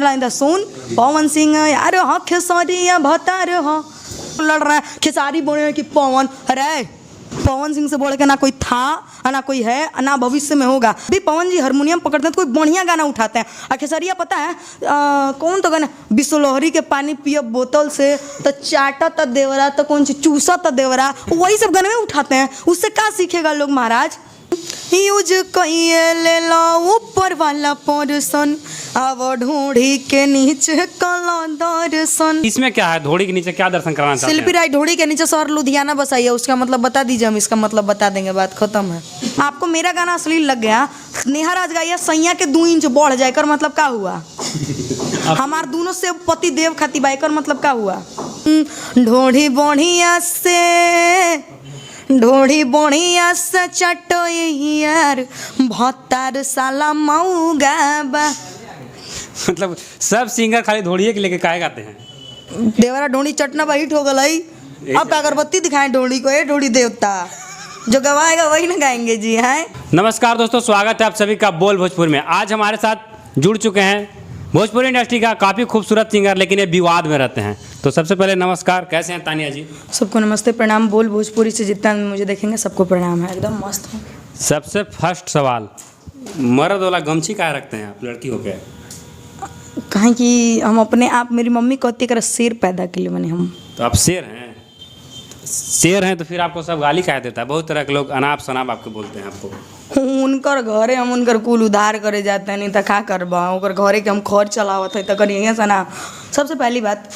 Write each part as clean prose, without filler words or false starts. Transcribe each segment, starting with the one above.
सुन पवन सिंह यार हाँ खेसारी भतार हाँ लड़ रहा है खेसारी बोले कि पवन अरे पवन सिंह से बोल के ना कोई था ना कोई है ना भविष्य में होगा। भी पवन जी हारमोनियम पकड़ते हैं तो कोई बढ़िया गाना उठाते हैं। खेसारिया पता है कौन तो गाना बिसलहरी के पानी पियो बोतल से तो चाटा तो देवरा तो कौन सी चूसा तो देवरा वही सब गाने में उठाते हैं। उससे क्या सीखेगा लोग महाराज। यूज कहिए ले लो ऊपर वाला पोर्शन अब ढूंढी के नीचे कला दर्शन। इसमें क्या है ढोड़ी के नीचे क्या दर्शन कराना चाहते हैं? शिल्पी राय ढोड़ी के नीचे सर लुधियाना बसाइए उसका मतलब बता दीजिए हम इसका मतलब बता देंगे बात खत्म है। आपको मेरा गाना अश्लील लग गया नेहा राज गाइया सैया के 2 इंच बढ़ जाए कर मतलब क्या हुआ। हमार दोनों से पति देव खाती बाइकर मतलब क्या हुआ। ढोड़ी बढ़िया से चटो यार भतार साला मऊगा बा। मतलब सब सिंगर खाली ढोड़िए के लेके काहे गाते हैं? देवरा ढोड़ी चटना हिट हो गई। अब अगरबत्ती दिखाएं ढोड़ी को, ये ढोड़ी देवता जो गवाएगा वही ना गाएंगे जी हैं। नमस्कार दोस्तों, स्वागत है आप सभी का बोल भोजपुर में। आज हमारे साथ जुड़ चुके हैं भोजपुरी इंडस्ट्री का काफ़ी खूबसूरत सिंगर, लेकिन ये विवाद में रहते हैं। तो सबसे पहले नमस्कार, कैसे हैं तानिया जी? सबको नमस्ते प्रणाम। बोल भोजपुरी से जितना मुझे देखेंगे सबको प्रणाम है, एकदम मस्त हूँ। सबसे फर्स्ट सवाल, मर्द वाला गमछी काहे रखते हैं आप लड़की हो गए? कहें कि हम अपने आप मेरी मम्मी कहती है शेर पैदा के लिए बने हम। तो आप शेर हैं? शेर हैं तो फिर आपको सब गाली काहे देता है? बहुत तरह के लोग अनाप शनाप आपको बोलते हैं आपको। उनकर घरे हम उनकर कुल उधार करे जाते हैं, नहीं तो क्या करबा ओकर घरे के हम खर्च चलावत है तो करिए से ना। सबसे पहली बात,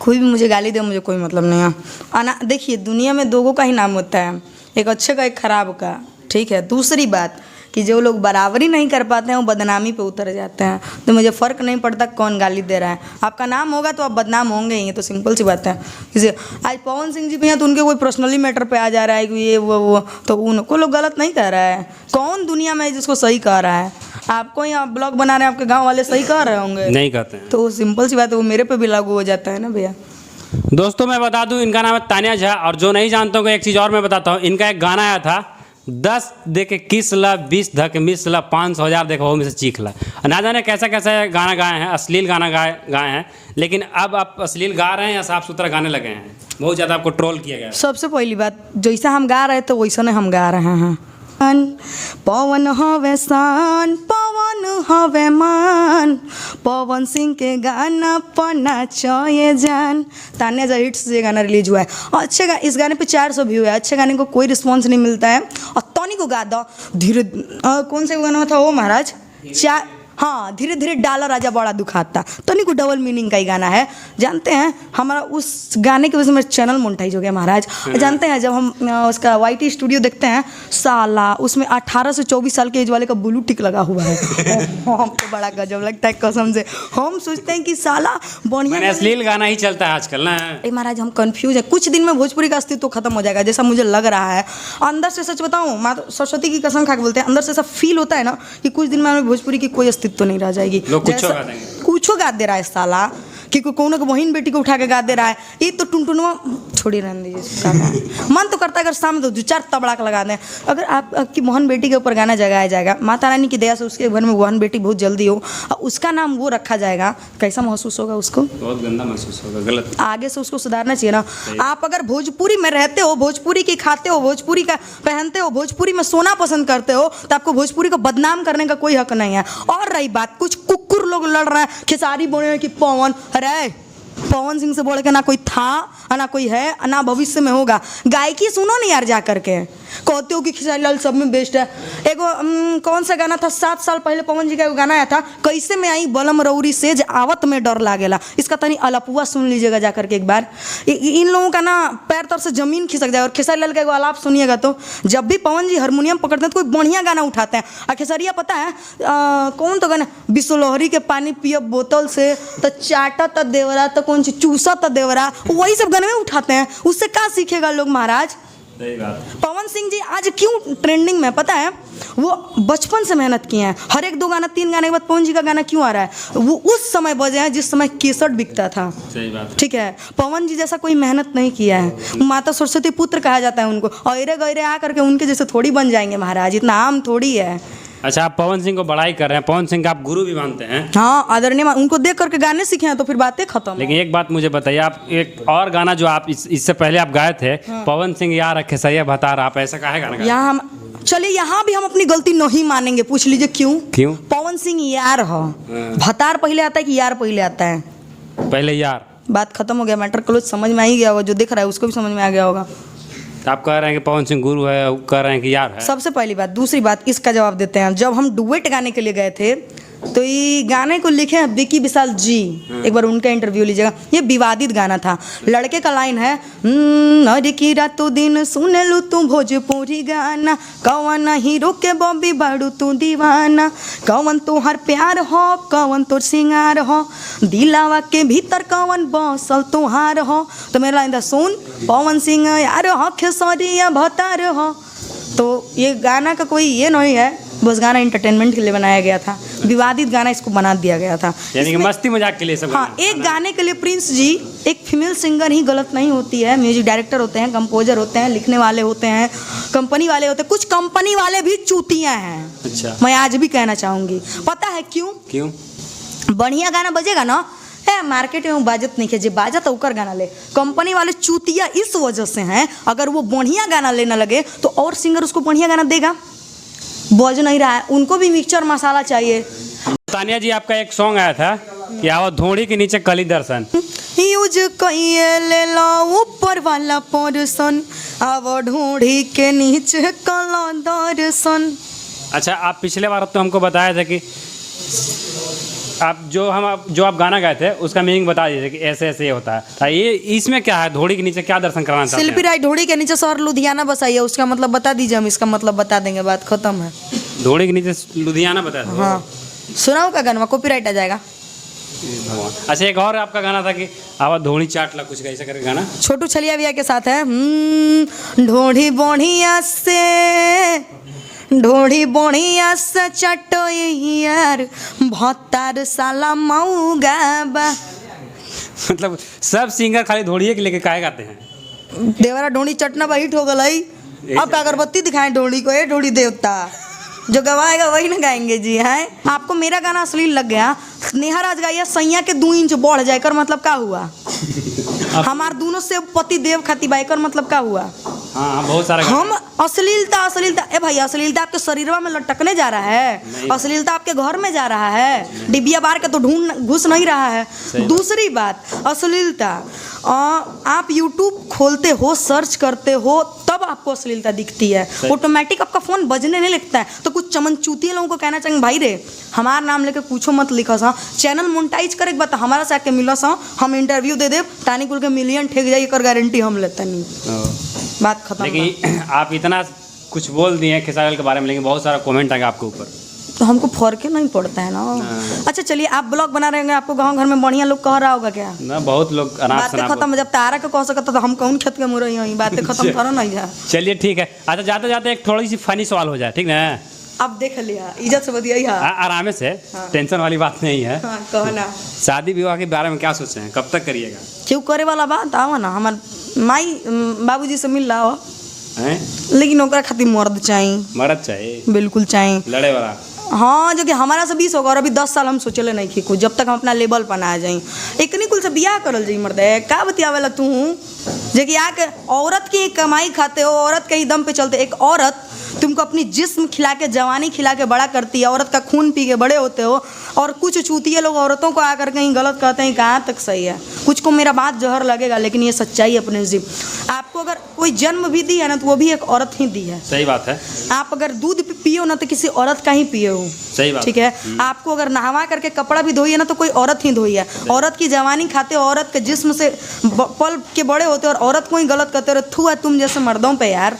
कोई भी मुझे गाली दे मुझे कोई मतलब नहीं है। देखिए दुनिया में 2 का ही नाम होता है, एक अच्छे का एक खराब का, ठीक है। दूसरी बात कि जो लोग बराबरी नहीं कर पाते हैं वो बदनामी पे उतर जाते हैं। तो मुझे फ़र्क नहीं पड़ता कौन गाली दे रहा है। आपका नाम होगा तो आप बदनाम होंगे ही, तो सिंपल सी बात है। जैसे आज पवन सिंह जी भी हैं तो उनके कोई पर्सनली मैटर पे आ जा रहा है कि ये वो तो उनको लोग गलत नहीं कह रहा है। कौन दुनिया में है जिसको सही कह रहा है? आपको यहाँ ब्लॉग बना रहे हैं, आपके गाँव वाले सही कह रहे होंगे? नहीं कहते हैं। तो सिंपल सी बात है, वो मेरे पे भी लागू हो जाता है ना भैया। दोस्तों मैं बता दूं, इनका नाम है तानिया झा। और जो नहीं जानता हूँ एक चीज़ और मैं बताता हूँ, इनका एक गाना आया था 10 दे के किस ला 20 धक मिस ला 500,000 देखो वो में से चीख ला। ना जाने कैसा कैसा गाना गाए हैं, अश्लील गाना गाए हैं, लेकिन अब आप अश्लील गा रहे हैं या साफ सुथरा गाने लगे हैं? बहुत ज़्यादा आपको ट्रोल किया गया। सबसे पहली बात, जैसा हम गा रहे तो वैसा हम गा रहे हैं। पवन हवे सान पवन हवे मान पवन सिंह के गाना पन्ना चौये जान। तान्या जा हिट्स ये गाना रिलीज हुआ है। अच्छे इस गाने पे 400 व्यू है। अच्छे गाने को कोई रिस्पॉन्स नहीं मिलता है। और तोनी को गा दो धीरे कौन सा गाना था वो महाराज? हाँ धीरे धीरे डाला राजा बड़ा दुखाता, तो नहीं को डबल मीनिंग का ही गाना है। जानते हैं हमारा उस गाने की वजह से मेरा चैनल मोनेटाइज हो गया महाराज। जानते हैं जब हम उसका YT स्टूडियो देखते हैं साला उसमें 18 से 24 साल के एज वाले का ब्लू टिक लगा हुआ है। हमको बड़ा गजब लगता है कसम से। हम सोचते हैं कि साला बढ़िया अश्लील गाना ही चलता है आजकल ना। महाराज हम कंफ्यूज है। कुछ दिन में भोजपुरी का अस्तित्व खत्म हो जाएगा जैसा मुझे लग रहा है। अंदर से सच बताऊँ, माँ सरस्वती की कसम खा के बोलते हैं, अंदर से ऐसा फील होता है ना कि कुछ दिन में हमें भोजपुरी की कोई तो नहीं रह जाएगी। कुछ गा दे रहा है साला कि कौन बहन बेटी को उठा के गा दे रहा है। ये तो टुनटुनवा छोड़ी रहने दीजिए। मन तो करता है अगर सामने तो 2-4 तबड़ाक लगा दें। अगर आपकी बहन बेटी के ऊपर गाना जगाया जाएगा, माता रानी की दया से उसके घर में बहन बेटी बहुत जल्दी हो और उसका नाम वो रखा जाएगा, कैसा महसूस होगा उसको? बहुत गंदा महसूस होगा, गलत। आगे से उसको सुधारना चाहिए ना। आप अगर भोजपुरी में रहते हो, भोजपुरी की खाते हो, भोजपुरी का पहनते हो, भोजपुरी में सोना पसंद करते हो, तो आपको भोजपुरी को बदनाम करने का कोई हक नहीं है। और रही बात, कुछ कुकुर लोग लड़ रहे हैं खेसारी बोले कि पवन अरे पवन सिंह से बोल के ना कोई था ना कोई है ना भविष्य में होगा। गायकी सुनो नहीं यार जा करके। कहते हो कि खेसारी लाल सब में बेस्ट है। एगो कौन सा गाना था 7 साल पहले पवन जी का गाना आया था, कैसे में आई बलम रौरी से आवत में डर लागेला। इसका तनी अलपुआ सुन लीजिएगा जा करके एक बार। इन लोगों का ना पैर तर से जमीन खिसक जाए। और खेसारी लाल का एगो आलाप सुनिएगा तो जब भी पवन जी हारमोनियम पकड़ते हैं तो कोई बढ़िया गाना उठाते हैं। खेसारिया पता है कौन तो गाना बिसलहरी के पानी पियो बोतल से तो चाटा तो देवरा तो कौन सी चूसा तो देवरा वही सब गाने में उठाते हैं। उससे क्या सीखेगा लोग महाराज। पवन सिंह जी आज क्यों ट्रेंडिंग में पता है? वो बचपन से मेहनत किए हैं। हर एक 2 गाना 3 गाने के बाद पवन जी का गाना क्यों आ रहा है? वो उस समय बजे हैं जिस समय केसट बिकता था। सही बात। ठीक है, पवन जी जैसा कोई मेहनत नहीं किया है। माता सरस्वती पुत्र कहा जाता है उनको। और गहरे आ करके उनके जैसे थोड़ी बन जाएंगे महाराज, इतना आम थोड़ी है। अच्छा, आप पवन सिंह को बड़ाई कर रहे हैं, पवन सिंह का आप गुरु भी मानते हैं। हाँ आदरणीय उनको देख करके गाने सीखे हैं तो फिर बातें खत्म। लेकिन एक बात मुझे बताइए, आप एक और गाना जो आप इससे पहले आप गाए थे, पवन सिंह यार रखे सही बता रहा, आप ऐसा काहे गाना गाए? यहाँ हम चलिए यहाँ भी हम अपनी गलती नहीं मानेंगे, पूछ लीजिए क्यों? क्यों? पवन सिंह यार हो, भतार पहले आता है कि यार पहले आता है? पहले यार। बात खत्म हो गया, मैटर क्लोज, समझ में आ ही गया होगा, जो दिख रहा है उसको भी समझ में आ गया होगा। आप कह रहे हैं कि पवन सिंह गुरु है, कह रहे हैं कि यार है। सबसे पहली बात। दूसरी बात इसका जवाब देते हैं, जब हम डुएट गाने के लिए गए थे तो ये गाने को लिखे हैं विकी विशाल जी, एक बार उनका इंटरव्यू लीजिएगा। ये विवादित गाना था। लड़के का लाइन है अरे की रातों दिन सुन लू तू भोजपुरी गाना, कौन हीरो के बॉबी बाड़ू तू दीवाना, कौन तोहर प्यार हो, कौन तोर सिंगार हो, दिलावा के भीतर कौन बसल तुहार हो। तो मेरा लाइन था सुन पवन सिंह यार हो खेसरिया भतार हो। तो ये गाना का कोई ये नहीं है, बस गाना एंटरटेनमेंट के लिए बनाया गया था, विवादित गाना इसको बना दिया गया था, यानी कि मस्ती मजाक के लिए सब। हाँ, एक गाने के लिए प्रिंस जी, एक फीमेल सिंगर ही गलत नहीं होती है, म्यूजिक डायरेक्टर होते हैं, कंपोजर होते हैं, लिखने वाले होते हैं, कंपनी वाले होते हैं, कुछ कंपनी वाले भी चूतियाँ हैं। अच्छा, मैं आज भी कहना चाहूँगी, पता है क्यों? क्यों? बढ़िया गाना बजेगा ना, मार्केट में बाजत नहीं है, जे बाजत ओकर गाना ले। कंपनी वाले चूतिया इस वजह से हैं, अगर वो बढ़िया गाना लेने लगे तो और सिंगर उसको बढ़िया गाना देगा, बज नहीं रहा है, उनको भी मिक्सचर मसाला चाहिए। तानिया जी, आपका एक सॉन्ग आया था कि आओ धोड़ी के नीचे कली दर्शन, यूज कइए ले लो ऊपर वाला पर्सन, अब ढूंढी के नीचे कला दर्शन। अच्छा, आप पिछले बार तो हमको बताया था कि आप जो आप गाना गाए थे उसका मीनिंग बता दीजिए कि ऐसे ऐसे होता है, तो ये इसमें क्या है, धोड़ी के नीचे क्या दर्शन कराना चाहते हैं? शिल्पी राय ढोड़ी के नीचे शहर लुधियाना बसाइए, उसका मतलब बता दीजिए, हम इसका मतलब बता देंगे, बात खत्म है। धोड़ी के नीचे लुधियाना बता दो। हाँ, सुनाओ का गाना, कॉपीराइट आ जाएगा। अच्छा, एक और आपका गाना था कि आवा धोड़ी चाट ला, कुछ ऐसा करके गाना छोटू छलिया भैया के साथ है। ढोड़ी बढ़िया से, ढोड़ी बढ़िया से चटो यार, भत्तार साला मऊगा बा। मतलब सब सिंगर खाली धोड़िए के लेके काहे गाते हैं? देवरा ढोड़ी चटना बा हिट हो गई, अब अगरबत्ती दिखाएं ढोड़ी को, ये ढोड़ी देवता जो गवाएगा वही ना गाएंगे जी। हैं आपको मेरा गाना अश्लील लग गया, नेहा राज गाइया सैया के 2 इंच बढ़ जाए कर मतलब क्या हुआ? हमार दोनों से पति देव खाती बाइकर मतलब क्या हुआ? हाँ, बहुत सारा हम अश्लीलता ए भाई, अश्लीलता आपके शरीर में लटकने जा रहा है, अश्लीलता आपके घर में जा रहा है, डिबिया बार के तो ढूंढ घुस नहीं रहा है। दूसरी बात, अश्लीलता आप YouTube खोलते हो, सर्च करते हो, तब आपको अश्लीलता दिखती है, ऑटोमेटिक आपका फ़ोन बजने नहीं लगता है। तो कुछ चमनचूती लोगों को कहना चाहिए भाई रे, हमारा नाम लेके पूछो मत लिखा सा, चैनल मोनेटाइज करे बात हमारा से आके मिला सा, हम इंटरव्यू दे दे, टानी कुल के मिलियन ठेक जाइए कर गारंटी हम लेते नहीं। बात खत्म। लेकिन आप इतना कुछ बोल दिए खेसारी के बारे में, लेकिन बहुत सारा कमेंट आएगा आपके ऊपर, तो हमको फर्क ही नहीं पड़ता है ना। अच्छा चलिए, आप ब्लॉग बना रहे होंगे, आपको गांव घर में बढ़िया लोग कह रहा होगा क्या? ना, बहुत लोग बातें खत्म, जब तारा को कह सकता तो हम कौन खेत के मुरई हई, बातें खत्म करो नहीं जा। चलिए ठीक है। अच्छा, जाते जाते एक थोड़ी सी फनी सवाल हो जाए, ठीक ना? अब देख लिया, इज्जत से बतिया। आराम से, टेंशन वाली बात नहीं है। कहो ना, शादी विवाह के बारे में क्या सोचे हैं, कब तक करिएगा? क्यों करे वाला बात, आओ ना, हमार माई बाबूजी से मिल रहा हो, लेकिन ओकरा खातिर मर्द चाहिए। मर्द चाहिए? बिल्कुल चाहिए, लड़े वाला। हाँ, जो कि हमारा से 20 होगा और अभी 10 साल हम सोचले नहीं कि कुछ, जब तक हम अपना लेवल पर ना आ जाए। एकनी कुल से बियाह करल जाई मर्द है, का बतियावेला तू जे कि आके औरत की कमाई खाते हो, औरत के ही दम पे चलते। एक औरत तुमको अपनी जिस्म खिला के, जवानी खिला के बड़ा करती है, औरत का खून पी के बड़े होते हो, और कुछ चूतिए लोग औरतों को आकर कहीं गलत कहते हैं, कहाँ तक सही है? कुछ को मेरा बात जहर लगेगा, लेकिन ये सच्चाई अपने जी। आपको अगर कोई जन्म भी दी है ना, तो वो भी एक औरत ही दी है। सही बात है। आप अगर दूध पियो ना, तो किसी औरत का ही पिए हो। सही बात, ठीक है। आपको अगर नहवा करके कपड़ा भी धोई है ना, तो कोई औरत ही धोई है। औरत की जवानी खाते हो, औरत के जिस्म से पल के बड़े होते हो, और औरत को ही गलत कहते हो। थू है तुम जैसे मर्दों पे यार।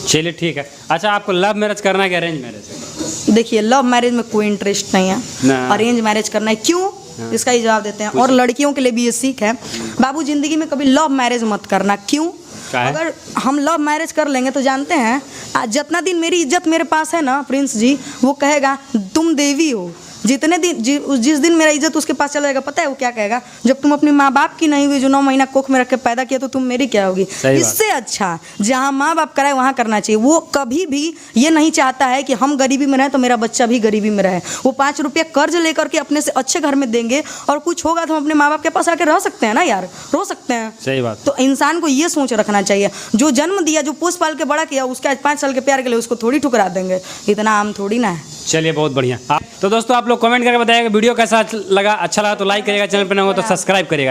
चलिए ठीक है। अच्छा, आपको लव मैरिज करना है कि अरेंज मैरिज? देखिए, लव मैरिज में कोई इंटरेस्ट नहीं है, अरेंज मैरिज करना है। क्यों? इसका ही जवाब देते हैं। और लड़कियों के लिए भी ये सीख है, बाबू जिंदगी में कभी लव मैरिज मत करना। क्यों? अगर हम लव मैरिज कर लेंगे तो जानते हैं, आज जितना दिन मेरी इज्जत मेरे पास है ना प्रिंस जी, वो कहेगा तुम देवी हो, जितने दिन जिस दिन मेरा इज्जत उसके पास चला जाएगा, पता है वो क्या कहेगा? जब तुम अपनी माँ बाप की नहीं हुई, जो 9 महीना कोख में रख के पैदा किया, तो तुम मेरी क्या होगी? सही बात। इससे अच्छा जहाँ माँ बाप कराए वहाँ करना चाहिए। वो कभी भी ये नहीं चाहता है कि हम गरीबी में रहें तो मेरा बच्चा भी गरीबी में रहे। वो 5 रुपया कर्ज लेकर के अपने से अच्छे घर में देंगे, और कुछ होगा तो हम अपने माँ बाप के पास आके रह सकते हैं ना यार, रो सकते हैं। सही बात। तो इंसान को ये सोच रखना चाहिए, जो जन्म दिया, जो पोस पाल के बड़ा किया, उसके आज 5 साल के प्यार के लिए उसको थोड़ी ठुकरा देंगे। इतना आम थोड़ी ना है। चलिए, बहुत बढ़िया। तो दोस्तों, आप लोग कमेंट करके बताइएगा वीडियो कैसा लगा। अच्छा लगा तो लाइक करिएगा, चैनल पर नया हो तो सब्सक्राइब करिएगा।